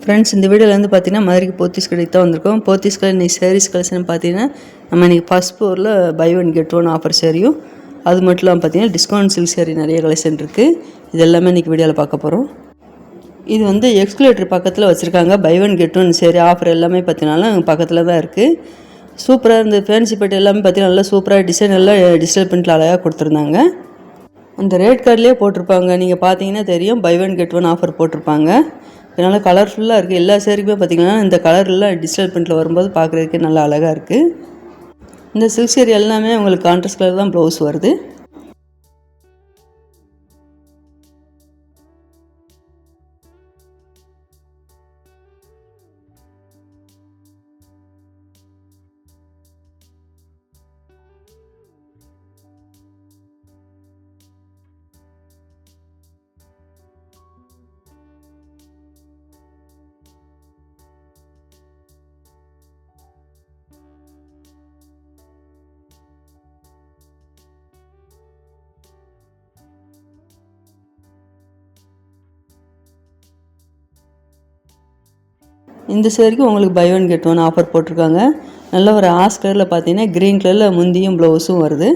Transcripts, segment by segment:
Friends, இந்த வீடியோவில் வந்து பார்த்தீங்கன்னா மதுரைக்கு போத்தீஸ் கடைக்கு தான் வந்திருக்கோம். போத்தீஸ் கடை இன்றைக்கி சாரீஸ் கலெக்ஷன் பார்த்தீங்கன்னா நம்ம இன்றைக்கி ஃபஸ்ட் ஃப்ளோரில் buy one get one offer சாரியும், அது மட்டும் இல்லாமல் பார்த்தீங்கன்னா டிஸ்கவுண்ட் சில்க் சாரி நிறைய கலெக்ஷன் இருக்குது. இது எல்லாமே இன்றைக்கி வீடியோவில் பார்க்க போகிறோம். இது வந்து எக்ஸ்குலேட்டர் பக்கத்தில் வச்சுருக்காங்க. Buy one get one sari offer எல்லாமே பார்த்தீங்கன்னா பக்கத்தில் தான் இருக்குது. சூப்பராக இருந்த ஃபேன்சி பட்டு எல்லாமே பார்த்தீங்கன்னா நல்லா சூப்பராக டிசைன் எல்லாம் டிஜிட்டல் பிரிண்டில் அழகாக கொடுத்துருந்தாங்க. அந்த ரேட் கார்ட்லேயே போட்டிருப்பாங்க, நீங்கள் பார்த்தீங்கன்னா தெரியும், buy one get one offer போட்டிருப்பாங்க. இதனால் கலர்ஃபுல்லாக இருக்குது. எல்லா சேரீக்குமே பார்த்திங்கன்னா இந்த கலர்லாம் டிஜிட்டல் பிரிண்டில் வரும்போது பார்க்குறதுக்கு நல்லா அழகாக இருக்குது. இந்த சில்க் சேரீ எல்லாமே உங்களுக்கு கான்ட்ராஸ்ட் கலர் தான் ப்ளவுஸ் வருது. இந்த சேரீக்கு உங்களுக்கு buy one get one offer போட்டிருக்காங்க. நல்ல ஒரு ஆஷ் கலரில் பார்த்தீங்கன்னா க்ரீன் கலரில் முந்தியும் ப்ளவுஸும் வருது.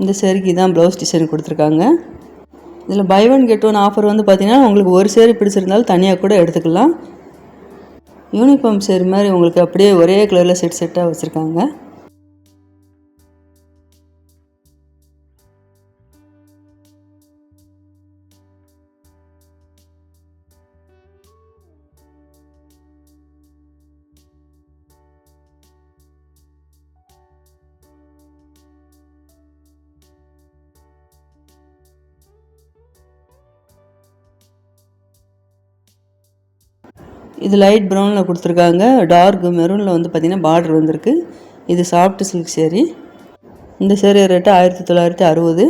இந்த சேரீக்கு இதான் ப்ளவுஸ் டிசைன் கொடுத்துருக்காங்க. இதில் buy one get one offer வந்து பார்த்திங்கன்னா உங்களுக்கு ஒரு சேரீ பிடிச்சிருந்தாலும் தனியாக கூட எடுத்துக்கலாம். யூனிஃபார்ம் சேரீ மாதிரி உங்களுக்கு அப்படியே ஒரே கலரில் செட்டாக வச்சுருக்காங்க. இது லைட் ப்ரௌனில் கொடுத்துருக்காங்க. டார்க் மெரூனில் வந்து பார்த்திங்கன்னா பார்டர் வந்திருக்கு. இது சாஃப்ட் சில்க் சேரீ. இந்த சேரீ ரேட்டு 1960.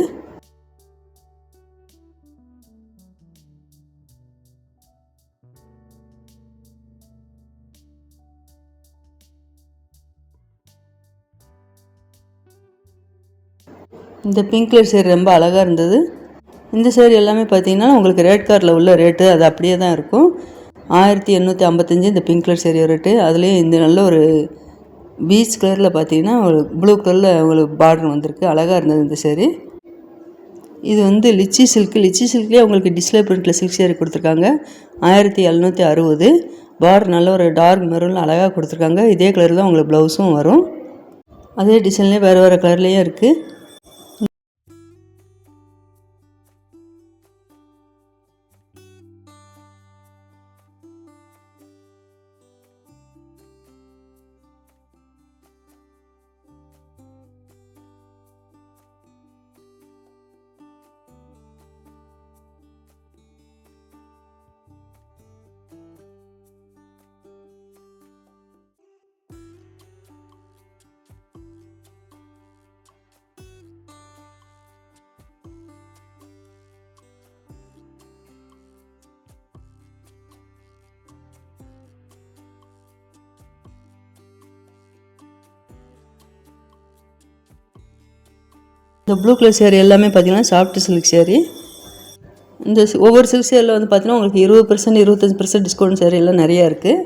இந்த பிங்க் கலர் சேரீ ரொம்ப அழகாக இருந்தது. இந்த சேரீ எல்லாமே பார்த்திங்கன்னா உங்களுக்கு ரேட் கார்டில் உள்ள ரேட்டு அது அப்படியே தான் இருக்கும். 1855 இந்த பிங்க் கலர் சேரீ ரேட்டு. அதுலேயும் இந்த நல்ல ஒரு பீச் கலரில் பார்த்தீங்கன்னா ஒரு ப்ளூ கலரில் உங்களுக்கு பார்டர் வந்திருக்கு. அழகாக இருந்தது இந்த சேரீ. இது வந்து லிச்சி சில்க்லேயே உங்களுக்கு டிஸ்பிளே பிரிண்டில் சில்க் சேரீ கொடுத்துருக்காங்க. 1760. பார்டர் நல்ல ஒரு டார்க் மெரூனில் அழகாக கொடுத்துருக்காங்க. இதே கலர் தான் உங்களுக்கு ப்ளவுஸும் வரும். அதே டிசைன்லேயே வேறு கலர்லேயும் இருக்குது. இந்த ப்ளூ கலர் சேரீ எல்லாமே பார்த்தீங்கன்னா சாஃப்ட் சில்க் சேரீ. இந்த ஒவ்வொரு சில்க் சேரீயில் வந்து பார்த்தீங்கன்னா உங்களுக்கு 20% 25% டிஸ்கவுண்ட் சேரீ எல்லாம் நிறையா இருக்குது.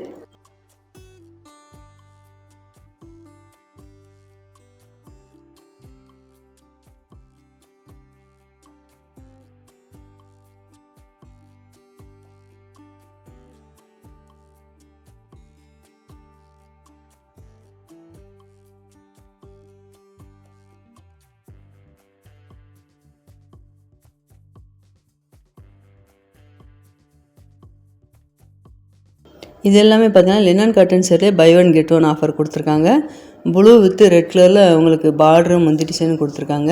இது எல்லாமே பார்த்தீங்கன்னா linen cotton sari buy one get one offer கொடுத்துருக்காங்க. ப்ளூ வித் ரெட் கலரில் உங்களுக்கு பார்டரும் முந்தி டிசைன் கொடுத்துருக்காங்க.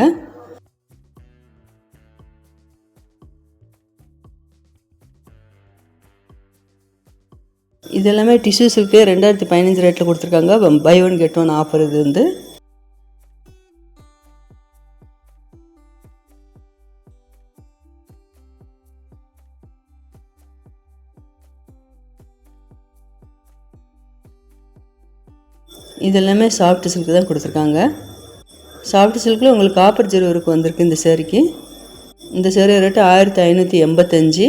இது எல்லாமே டிஷ்யூ சில்க்கு 2015 ரேட்டில் கொடுத்துருக்காங்க. Buy one get one offer இது வந்து. இது எல்லாமே சாஃப்ட் சில்க் தான் கொடுத்துருக்காங்க. சாஃப்ட் சில்கில் உங்களுக்கு காப்பர் ஜெரி ஒர்க் வந்திருக்கு இந்த சேரீக்கு. இந்த சேரீ ரேட்டு 1585.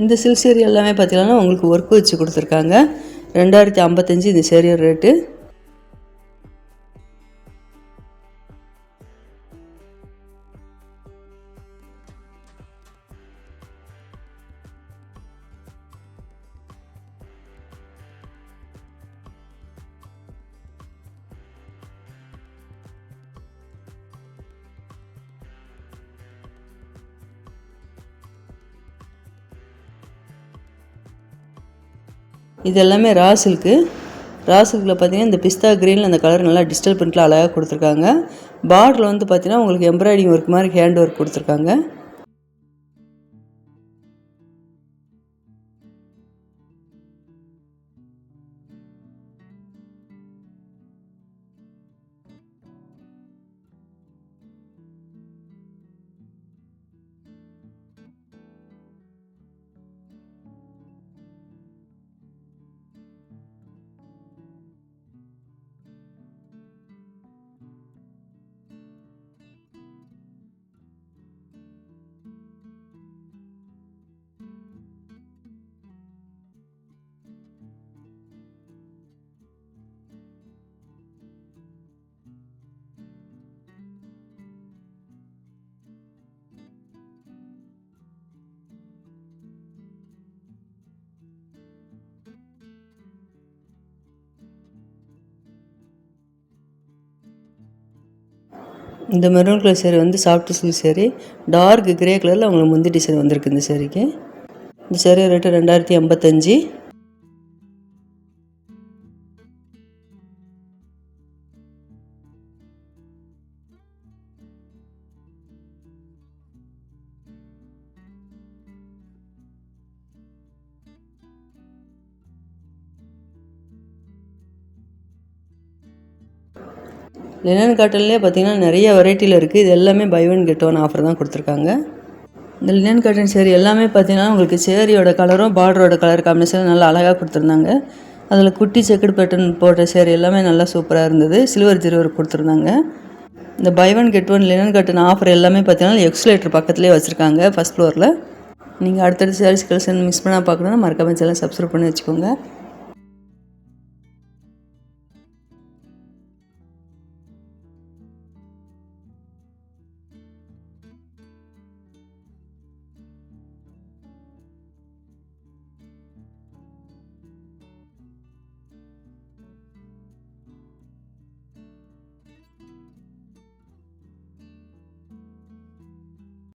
இந்த சில்க் சேரீ எல்லாமே பார்த்தீங்கன்னா உங்களுக்கு ஒர்க் வச்சு கொடுத்துருக்காங்க. 2055 இந்த சேரீ ரேட்டு. இது எல்லாமே ரா சில்க்கு. ரா சில்கில் பார்த்தீங்கன்னா இந்த பிஸ்தா க்ரீனில் அந்த கலர் நல்லா டிஜிட்டல் பிரிண்ட்டில் அழகாக கொடுத்துருக்காங்க. பார்டரில் வந்து பார்த்தீங்கன்னா உங்களுக்கு எம்ப்ராய்டிங் ஒர்க் மாதிரி ஹேண்ட் ஒர்க் கொடுத்துருக்காங்க. இந்த மெரூன் கலர் சேரீ வந்து soft silk sari. Dark grey கலரில் உங்களுக்கு முந்தி டிசைன் வந்திருக்கு இந்த சேரீக்கு. இந்த சேரீ ரேட்டு 2055. லினன் காட்டன்லேயே பார்த்தீங்கன்னா நிறைய வெரைட்டியில் இருக்குது. இது எல்லாமே buy one get one offer தான் கொடுத்துருக்காங்க. இந்த லினன் காட்டன் சேரீ எல்லாமே பார்த்தீங்கன்னா உங்களுக்கு சேரீயோட கலரும் பார்டரோட கலர் காம்பினேஷன் நல்லா அழகாக கொடுத்துருந்தாங்க. அதில் குட்டி செக்குடு பேட்டர்ன் போட்ட சேரீ எல்லாமே நல்லா சூப்பராக இருந்தது. சில்வர் ஜீரோ கொடுத்துருந்தாங்க. இந்த buy one get one linen cotton offer எல்லாமே பார்த்தீங்கன்னா எக்ஸ்லேட்டர் பக்கத்துலேயே வச்சுருக்காங்க ஃபஸ்ட் ஃப்ளோரில். நீங்கள் அடுத்தடுத்த சாரீஸ் கலெக்ஷன் மிஸ் பண்ணால் பார்க்கணுன்னா மறக்காம சேனல் சப்ஸ்கிரைப் பண்ணி வச்சுக்கோங்க.